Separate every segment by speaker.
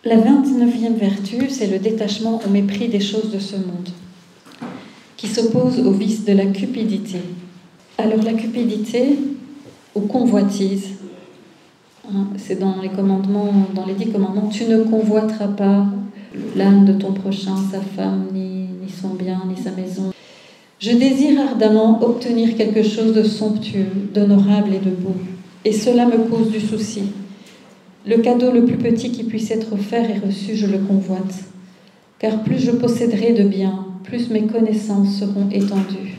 Speaker 1: La 29e vertu, c'est le détachement au mépris des choses de ce monde, qui s'oppose au vice de la cupidité. Alors la cupidité, ou convoitise, c'est dans les commandements, dans les 10 commandements, tu ne convoiteras pas l'âne de ton prochain, sa femme, ni son bien, ni sa maison. Je désire ardemment obtenir quelque chose de somptueux, d'honorable et de beau, et cela me cause du souci. Le cadeau le plus petit qui puisse être offert et reçu, je le convoite, car plus je posséderai de biens, plus mes connaissances seront étendues.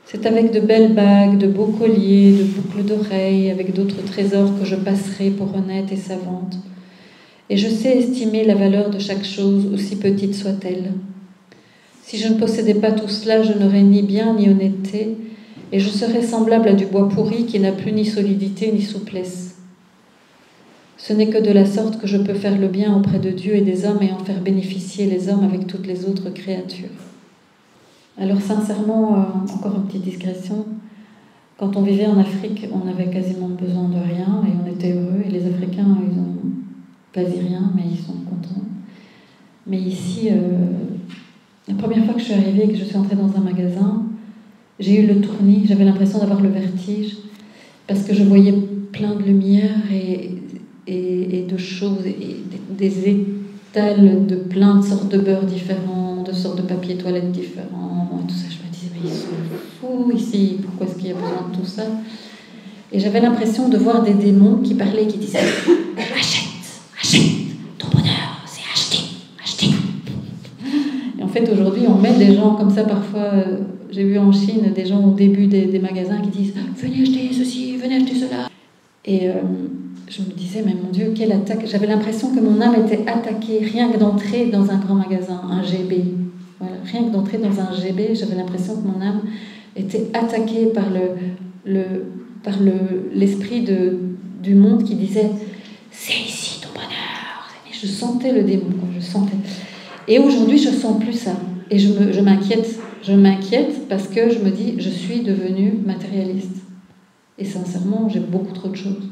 Speaker 1: C'est avec de belles bagues, de beaux colliers, de boucles d'oreilles, avec d'autres trésors que je passerai pour honnête et savante. Et je sais estimer la valeur de chaque chose, aussi petite soit-elle. Si je ne possédais pas tout cela, je n'aurais ni bien ni honnêteté, et je serais semblable à du bois pourri qui n'a plus ni solidité ni souplesse. Ce n'est que de la sorte que je peux faire le bien auprès de Dieu et des hommes et en faire bénéficier les hommes avec toutes les autres créatures. Alors sincèrement, encore une petite digression, quand on vivait en Afrique, on n'avait quasiment besoin de rien et on était heureux. Et les Africains, ils ont quasi rien, mais ils sont contents. Mais ici, la première fois que je suis arrivée et que je suis entrée dans un magasin, j'ai eu le tournis, j'avais l'impression d'avoir le vertige, parce que je voyais plein de lumière et de choses, et des étals de plein de sortes de beurres différents, de sortes de papier toilette différents, et tout ça. Je me disais, mais ils sont fous ici, pourquoi est-ce qu'il y a besoin de tout ça? Et j'avais l'impression de voir des démons qui parlaient, qui disaient, achète, ton bonheur, c'est acheter. Et en fait, aujourd'hui, on met des gens comme ça parfois. J'ai vu en Chine des gens au début des magasins qui disent, venez acheter ceci, venez acheter cela. Et je me disais, mais mon Dieu, quelle attaque. J'avais l'impression que mon âme était attaquée, rien que d'entrer dans un grand magasin, un GB. Voilà, rien que d'entrer dans un GB, j'avais l'impression que mon âme était attaquée par l'esprit du monde qui disait, c'est ici ton bonheur. Et je sentais le démon, quoi, je sentais. Et aujourd'hui, je ne sens plus ça. Et je m'inquiète. Je m'inquiète parce que je me dis, je suis devenue matérialiste. Et sincèrement, j'ai beaucoup trop de choses.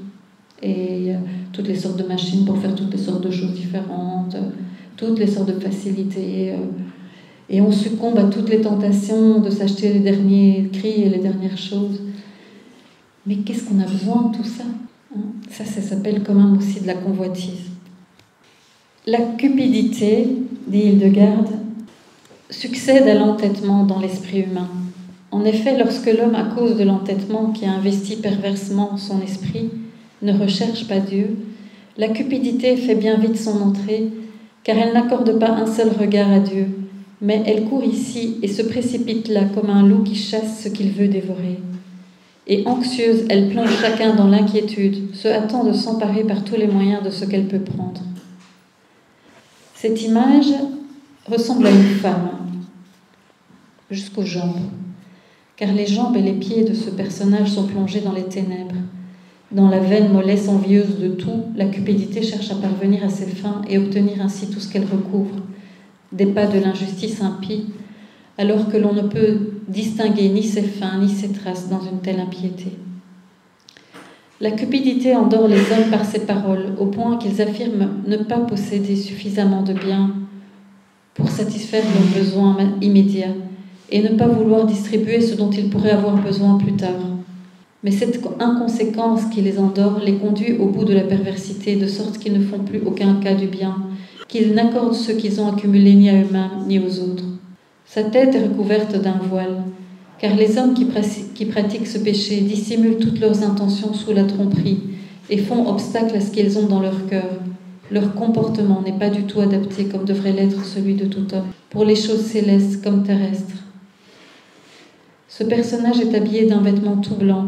Speaker 1: Et il y a toutes les sortes de machines pour faire toutes les sortes de choses différentes, toutes les sortes de facilités. Et on succombe à toutes les tentations de s'acheter les derniers cris et les dernières choses. Mais qu'est-ce qu'on a besoin de tout ça, hein? Ça s'appelle quand même aussi de la convoitise. La cupidité, dit Hildegard, succède à l'entêtement dans l'esprit humain. En effet, lorsque l'homme, à cause de l'entêtement qui a investi perversement son esprit, ne recherche pas Dieu, la cupidité fait bien vite son entrée, car elle n'accorde pas un seul regard à Dieu, mais elle court ici et se précipite là comme un loup qui chasse ce qu'il veut dévorer. Et anxieuse, elle plonge chacun dans l'inquiétude, se hâtant de s'emparer par tous les moyens de ce qu'elle peut prendre. Cette image ressemble à une femme, jusqu'aux jambes, car les jambes et les pieds de ce personnage sont plongés dans les ténèbres. Dans la vaine mollesse envieuse de tout, la cupidité cherche à parvenir à ses fins et obtenir ainsi tout ce qu'elle recouvre, des pas de l'injustice impie, alors que l'on ne peut distinguer ni ses fins ni ses traces dans une telle impiété. La cupidité endort les hommes par ses paroles, au point qu'ils affirment ne pas posséder suffisamment de biens pour satisfaire leurs besoins immédiats et ne pas vouloir distribuer ce dont ils pourraient avoir besoin plus tard. Mais cette inconséquence qui les endort les conduit au bout de la perversité, de sorte qu'ils ne font plus aucun cas du bien, qu'ils n'accordent ce qu'ils ont accumulé ni à eux-mêmes ni aux autres. Sa tête est recouverte d'un voile, car les hommes qui pratiquent ce péché dissimulent toutes leurs intentions sous la tromperie et font obstacle à ce qu'ils ont dans leur cœur. Leur comportement n'est pas du tout adapté comme devrait l'être celui de tout homme, pour les choses célestes comme terrestres. Ce personnage est habillé d'un vêtement tout blanc,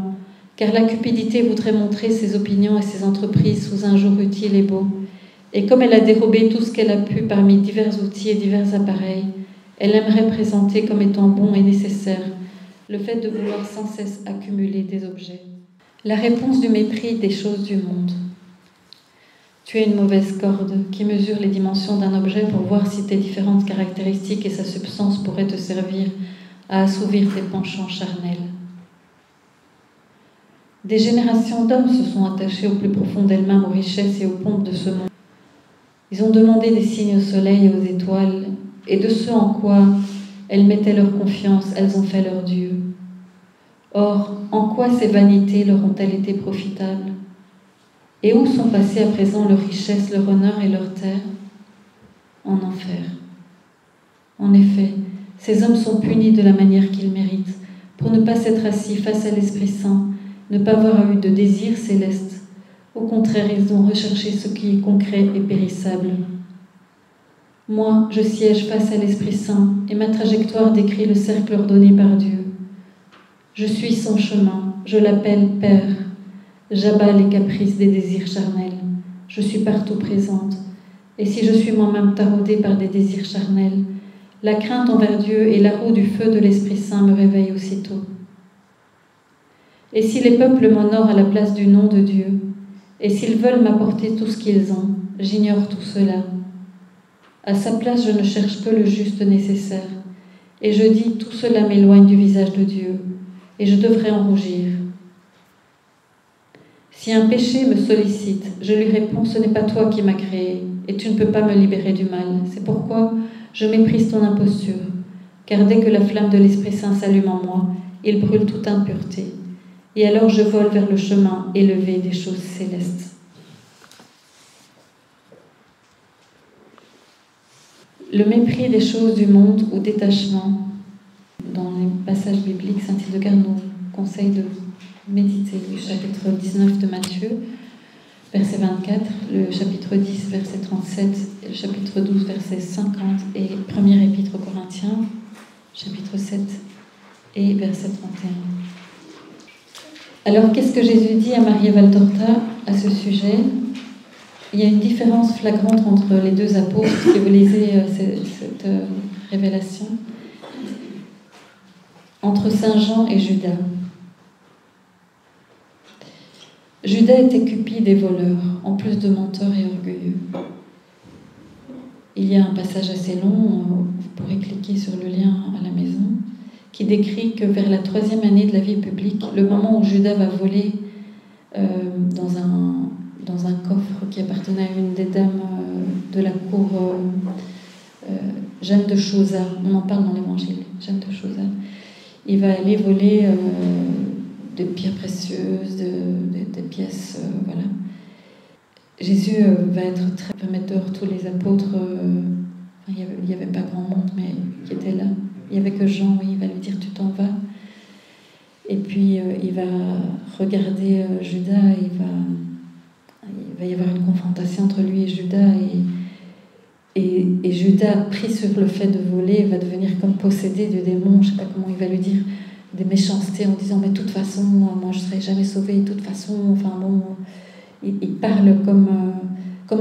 Speaker 1: car la cupidité voudrait montrer ses opinions et ses entreprises sous un jour utile et beau. Et comme elle a dérobé tout ce qu'elle a pu parmi divers outils et divers appareils, elle aimerait présenter comme étant bon et nécessaire le fait de vouloir sans cesse accumuler des objets. La réponse du mépris des choses du monde. Tu es une mauvaise corde qui mesure les dimensions d'un objet pour voir si tes différentes caractéristiques et sa substance pourraient te servir à assouvir tes penchants charnels. Des générations d'hommes se sont attachés au plus profond d'elles-mêmes aux richesses et aux pompes de ce monde. Ils ont demandé des signes au soleil et aux étoiles, et de ce en quoi elles mettaient leur confiance, elles ont fait leur Dieu. Or, en quoi ces vanités leur ont-elles été profitables? Et où sont passées à présent leur richesse, leur honneur et leur terre? En enfer. En effet, ces hommes sont punis de la manière qu'ils méritent, pour ne pas s'être assis face à l'Esprit Saint, ne pas avoir eu de désir céleste. Au contraire, ils ont recherché ce qui est concret et périssable. Moi, je siège face à l'Esprit Saint, et ma trajectoire décrit le cercle ordonné par Dieu. Je suis son chemin, je l'appelle Père. J'abats les caprices des désirs charnels. Je suis partout présente. Et si je suis moi-même taraudée par des désirs charnels, la crainte envers Dieu et la roue du feu de l'Esprit Saint me réveillent aussitôt. Et si les peuples m'honorent à la place du nom de Dieu, et s'ils veulent m'apporter tout ce qu'ils ont, j'ignore tout cela. À sa place, je ne cherche que le juste nécessaire. Et je dis, tout cela m'éloigne du visage de Dieu, et je devrais en rougir. Si un péché me sollicite, je lui réponds, ce n'est pas toi qui m'as créé, et tu ne peux pas me libérer du mal. C'est pourquoi je méprise ton imposture, car dès que la flamme de l'Esprit Saint s'allume en moi, il brûle toute impureté. Et alors je vole vers le chemin élevé des choses célestes. Le mépris des choses du monde ou détachement, dans les passages bibliques, saint Hildegard nous conseille de méditer le chapitre 19 de Matthieu, verset 24, le chapitre 10, verset 37, et le chapitre 12, verset 50, et premier épître aux Corinthiens, chapitre 7 et verset 31. Alors, qu'est-ce que Jésus dit à Maria Valtorta à ce sujet? Il y a une différence flagrante entre les deux apôtres, si vous lisez cette révélation, entre Saint Jean et Judas. Judas était cupide et voleur, en plus de menteur et orgueilleux. Il y a un passage assez long, vous pourrez cliquer sur le lien à la maison, qui décrit que vers la 3e année de la vie publique, le moment où Judas va voler dans un coffre qui appartenait à une des dames de la cour, Jeanne de Chauzat, on en parle dans l'Évangile, Jeanne de Chauzat, il va aller voler des pierres précieuses, des pièces, voilà. Jésus va mettre dehors tous les apôtres, il n'y avait pas grand monde, mais qui était là. Il n'y avait que Jean, il va lui dire « tu t'en vas ». Et puis il va regarder Judas, il va y avoir une confrontation entre lui et Judas, et Judas, pris sur le fait de voler, va devenir comme possédé du démon, je ne sais pas comment il va lui dire, des méchancetés en disant « mais de toute façon, moi je ne serai jamais sauvé, de toute façon », enfin bon, il parle comme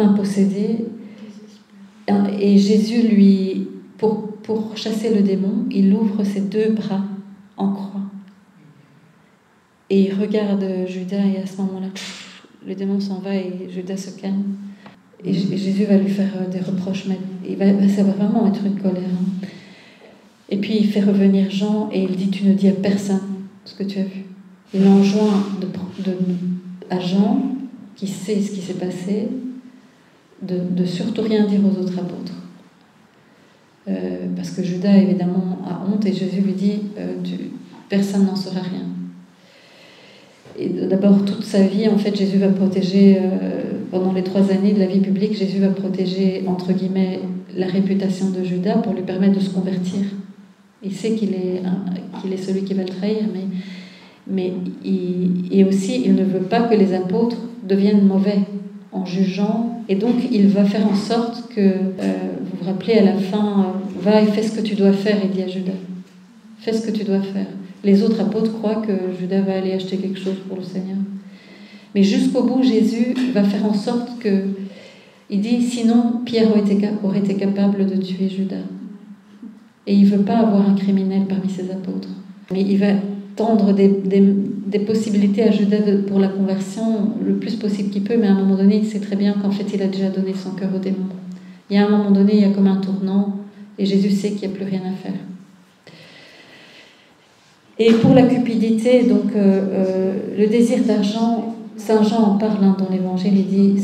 Speaker 1: un possédé. Et Jésus, lui, pour chasser le démon, il ouvre ses 2 bras en croix. Et il regarde Judas, et à ce moment-là, le démon s'en va et Judas se calme. Et Jésus va lui faire des reproches, ça va vraiment être une colère. Hein. Et puis il fait revenir Jean et il dit « tu ne dis à personne ce que tu as vu ». Il enjoint à Jean, qui sait ce qui s'est passé, de surtout rien dire aux autres apôtres. Parce que Judas, évidemment, a honte et Jésus lui dit personne n'en saura rien. Et d'abord, toute sa vie, en fait, Jésus va protéger, pendant les 3 années de la vie publique, Jésus va protéger, entre guillemets, la réputation de Judas pour lui permettre de se convertir. Il sait qu'il est celui qui va le trahir, mais il ne veut pas que les apôtres deviennent mauvais en jugeant, et donc il va faire en sorte que, vous vous rappelez à la fin, va et fais ce que tu dois faire, il dit à Judas, fais ce que tu dois faire. Les autres apôtres croient que Judas va aller acheter quelque chose pour le Seigneur. Mais jusqu'au bout, Jésus va faire en sorte que, il dit, sinon Pierre aurait été capable de tuer Judas. Et il ne veut pas avoir un criminel parmi ses apôtres. Mais il va tendre des possibilités à Judas pour la conversion le plus possible qu'il peut, mais à un moment donné, il sait très bien qu'en fait, il a déjà donné son cœur au démon. Il y a un moment donné, il y a comme un tournant, et Jésus sait qu'il n'y a plus rien à faire. Et pour la cupidité, donc le désir d'argent, Saint Jean en parle dans l'Évangile, il dit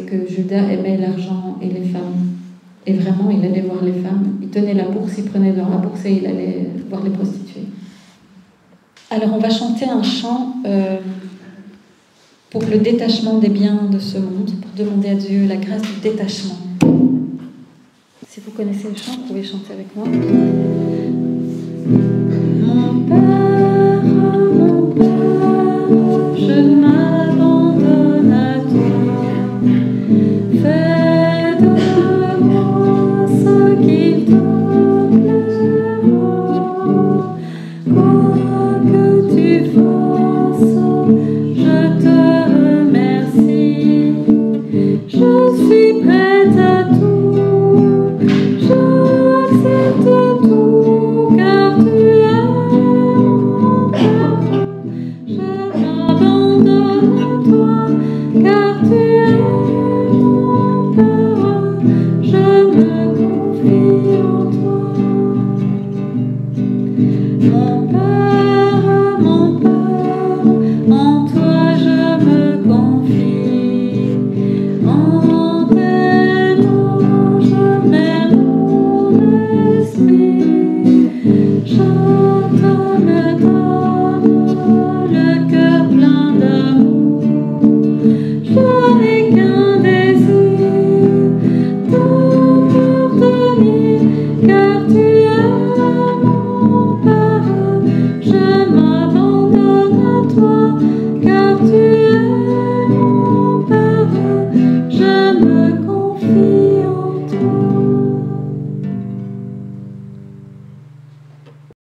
Speaker 1: que Judas aimait l'argent et les femmes. Et vraiment, il allait voir les femmes. Il tenait la bourse, il prenait dans la bourse et il allait voir les prostituées. Alors, on va chanter un chant pour le détachement des biens de ce monde, pour demander à Dieu la grâce du détachement. Si vous connaissez le chant, vous pouvez chanter avec moi. Mon Père.